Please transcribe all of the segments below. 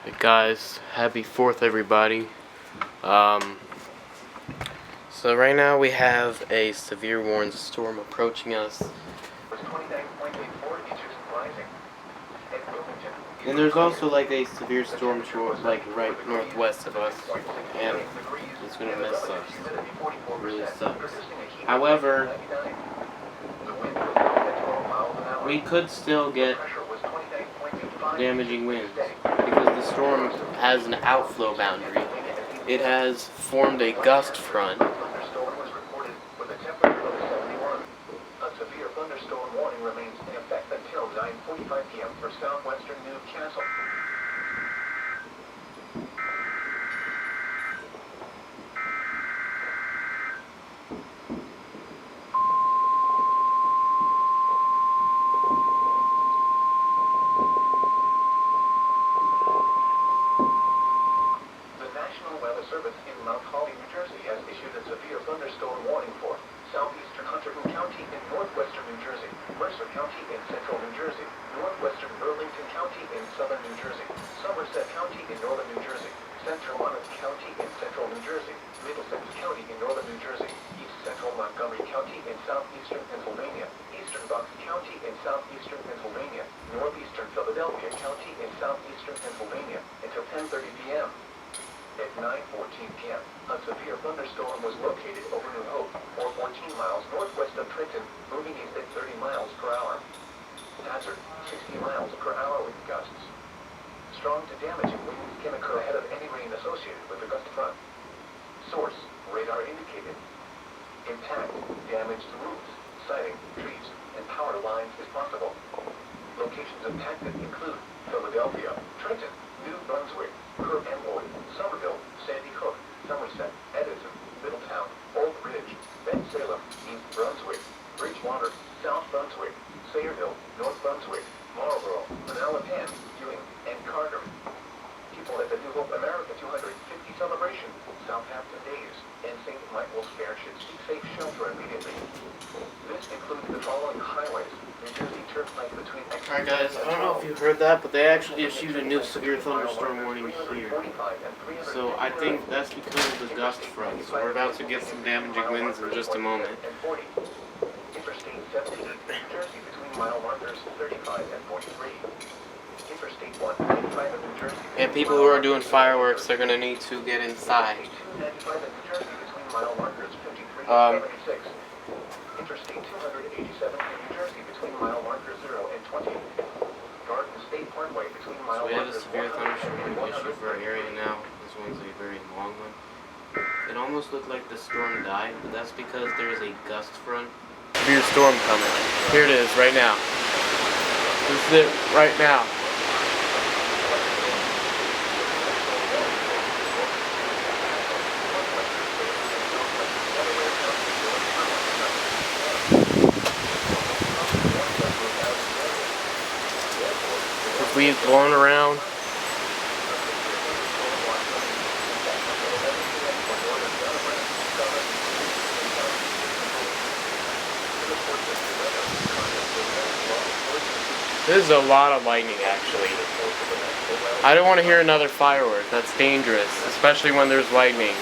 Hey guys, happy 4th everybody. So right now we have a severe warning storm approaching us. And there's also like a severe storm toward, like right northwest of us, and it's gonna mess us. It really sucks. However, we could still get damaging winds because the storm has an outflow boundary. It has formed a gust front. A severe thunderstorm warning remains in effect until 9:45 p.m. for southwestern Newcastle. The National Weather Service in Mount Holly, New Jersey has issued a severe thunderstorm warning for southeastern Hunterdon County in northwestern New Jersey, Mercer County in central New Jersey, northwestern Burlington County in southern New Jersey, Somerset County in northern New Jersey, central Monmouth County in central New Jersey, Middlesex County in northern New Jersey, east central Montgomery County in southeastern Pennsylvania, eastern Bucks County in southeastern Pennsylvania, northeastern Philadelphia County in southeastern Pennsylvania until 10:30 p.m. At 9:14 p.m., a severe thunderstorm was located over New Hope, or 14 miles northwest of Trenton, moving east at 30 miles per hour. Hazard, 60 miles per hour with gusts. Strong to damaging winds can occur ahead of any rain associated with the gust front. Source, radar indicated. Impact, damaged roofs, siding, trees, and power lines is possible. Locations impacted include Philadelphia, Trenton, New Brunswick, Kirk and Lloyd, Somerville, Sandy Hook, Somerset, Edison, Middletown, Old Bridge, Ben Salem, East Brunswick, Bridgewater, South Brunswick, Sayreville, North Brunswick, Marlborough, Manalapan, Ewing, and Carter. People at the New Hope America 250 celebration, Southampton Days, and St. Michael's Fair should seek safe shelter immediately. This includes the following highways: New Jersey Turnpike between Alright guys, I don't know if you heard that, but they actually issued a new severe thunderstorm warning here. So I think that's because of the gust front. So we're about to get some damaging winds in just a moment. Interstate 17, New Jersey between mile markers 35 and 43. Interstate 195 in New Jersey. And people who are doing fireworks, they're gonna need to get inside. 295 in New Jersey between mile markers 53 and 76. Interstate 287 in New Jersey between mile markers 0 and 20. Garden State Parkway between mile So we have a markers severe 100 thunderstorm and warning issue for our 130. area now. This one's a very long one. It almost looked like the storm died, but that's because there's a gust front. Severe storm coming. Here it is right now. This is it right now. The leaves blowing around. This is a lot of lightning, actually. I don't want to hear another firework. That's dangerous, especially when there's lightning.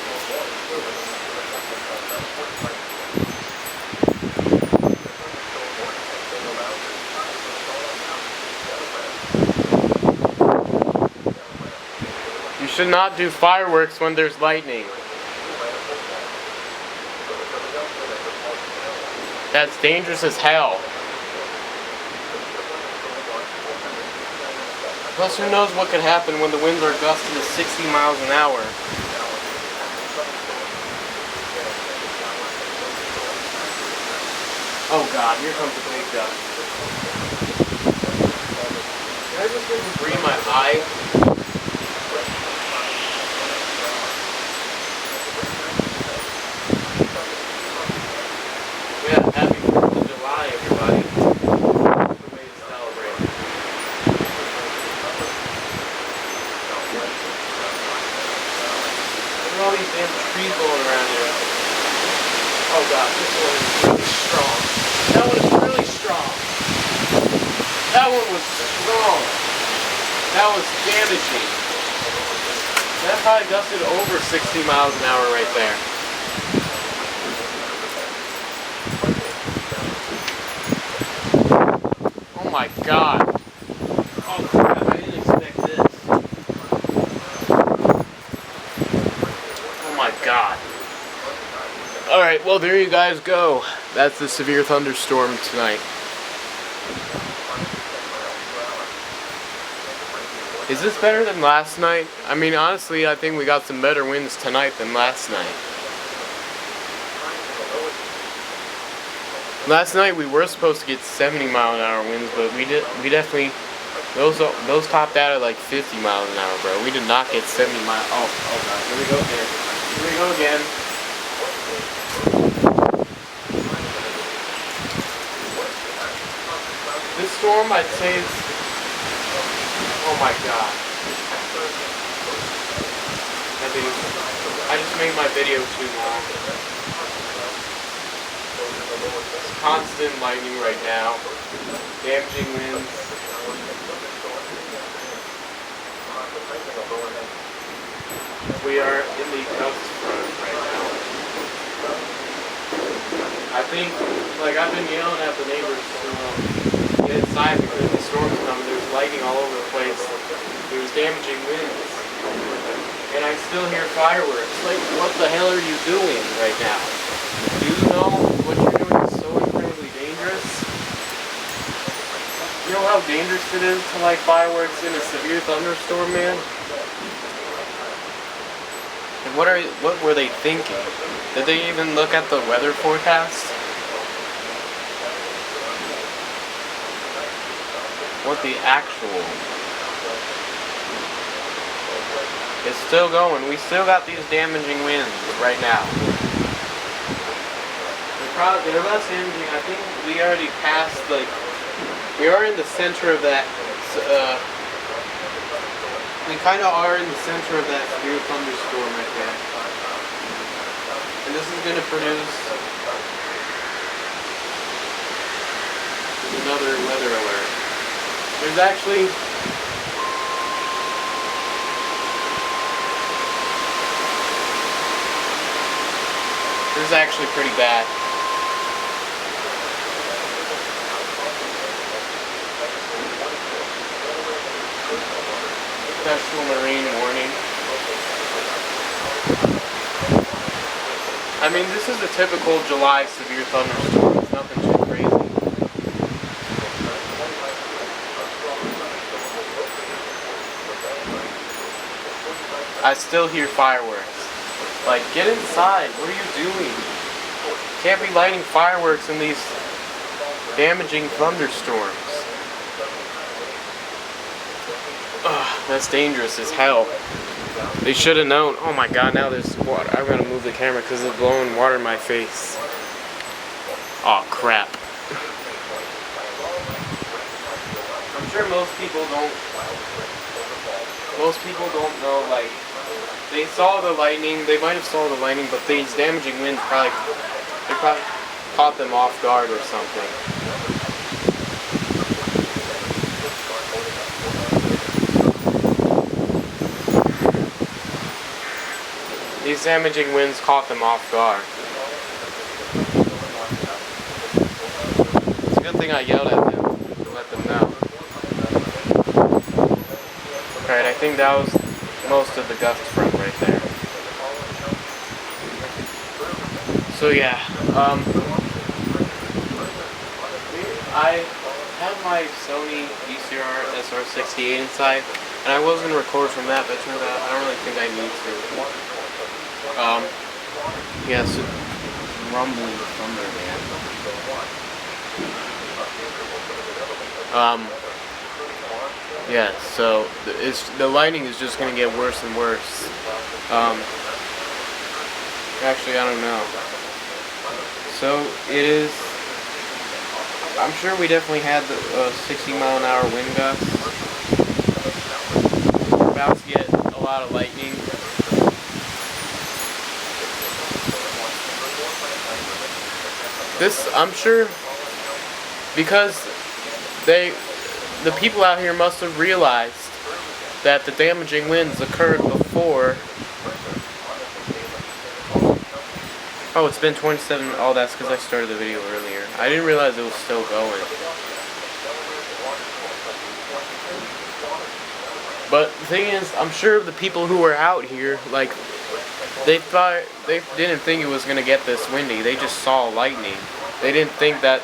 You should not do fireworks when there's lightning. That's dangerous as hell. Plus, who knows what could happen when the winds are gusting to 60 miles an hour. Oh god, here comes the big gust. Can I just get to breathe my eye? Yeah, happy 4th of July, everybody. That's the way to celebrate. Look at all these damn trees blowing around here. Oh god, this one is really strong. That one is really strong. That one was strong. That was damaging. That probably gusted over 60 miles an hour right there. Oh my god. Oh crap, I didn't expect this. Oh my god. Alright, well there you guys go. That's the severe thunderstorm tonight. Is this better than last night? I mean, honestly, I think we got some better winds tonight than last night. Last night we were supposed to get 70-mile-an-hour winds, but we definitely those topped out at like 50 miles an hour, bro. We did not get 70 miles. Oh god, here we go again. Here we go again. This storm, I'd say, is. Oh my god. I just made my video too long. It's constant lightning right now. Damaging winds. We are in the gust front right now. I think, like, I've been yelling at the neighbors to get inside because the storm's coming. There's lightning all over the place. There's damaging winds. And I still hear fireworks. Like, what the hell are you doing right now? Do you know what you're doing is so incredibly dangerous? You know how dangerous it is to light fireworks in a severe thunderstorm, man? And what were they thinking? Did they even look at the weather forecast? What the actual? It's still going. We still got these damaging winds right now. They're less damaging. I think we already passed, like, we are in the center of that. We kind of are in the center of that severe thunderstorm right there. And this is going to produce another weather alert. There's actually pretty bad. Special marine warning. I mean, this is a typical July severe thunderstorm. It's nothing too crazy. I still hear fireworks. Like, get inside. What are you doing? You can't be lighting fireworks in these damaging thunderstorms. Ugh, that's dangerous as hell. They should have known. Oh my god, now there's water. I'm gonna move the camera because it's blowing water in my face. Oh crap. I'm sure most people don't know, like, they saw the lightning, they might have saw the lightning, but these damaging winds probably caught them off guard or something. These damaging winds caught them off guard. It's a good thing I yelled at them to let them know. Alright, I think that was most of the gust front right there. So yeah, I have my Sony VCR SR68 inside, and I was going to record from that, but it turns out I don't really think I need to. Yes, rumbling thunder, man. Yeah, so the lightning is just going to get worse and worse. Actually, I don't know. So it is. I'm sure we definitely had the 60-mile-an-hour wind gusts. We're about to get a lot of lightning. This, I'm sure, because the people out here must have realized that the damaging winds occurred before. Oh, it's been 27. Oh, that's because I started the video earlier. I didn't realize it was still going. But the thing is, I'm sure the people who were out here, like, they didn't think it was gonna get this windy. They just saw lightning. They didn't think that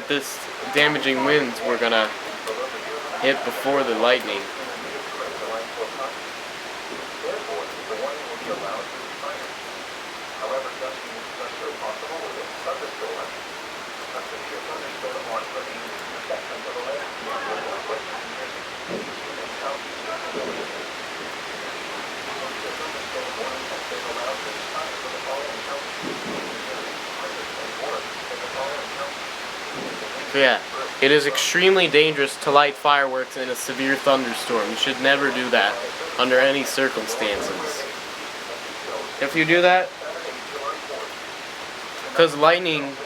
this damaging winds were gonna hit before the lightning. However, gusting winds are still possible with a thunderstorm. A severe thunderstorm warning for the sections of the lake near northwestern New Jersey, eastern and southeastern Pennsylvania. A thunderstorm warning has been allowed for the time for the following counties: Missouri, Kansas, and Warren, in the following counties. So yeah, it is extremely dangerous to light fireworks in a severe thunderstorm. You should never do that under any circumstances. If you do that, because lightning,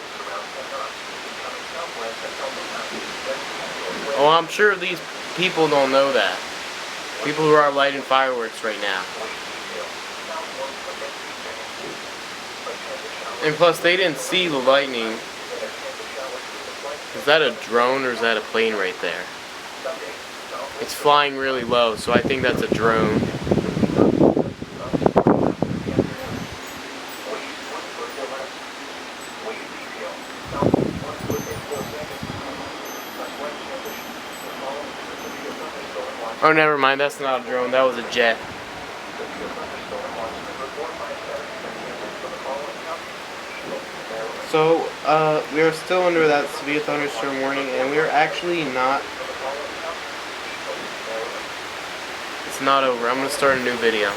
oh, I'm sure these people don't know that. People who are lighting fireworks right now. And plus, they didn't see the lightning. Is that a drone or is that a plane right there? It's flying really low, so I think that's a drone. Oh, never mind, that's not a drone, that was a jet. So, we are still under that severe thunderstorm warning, and we are actually not. It's not over. I'm going to start a new video.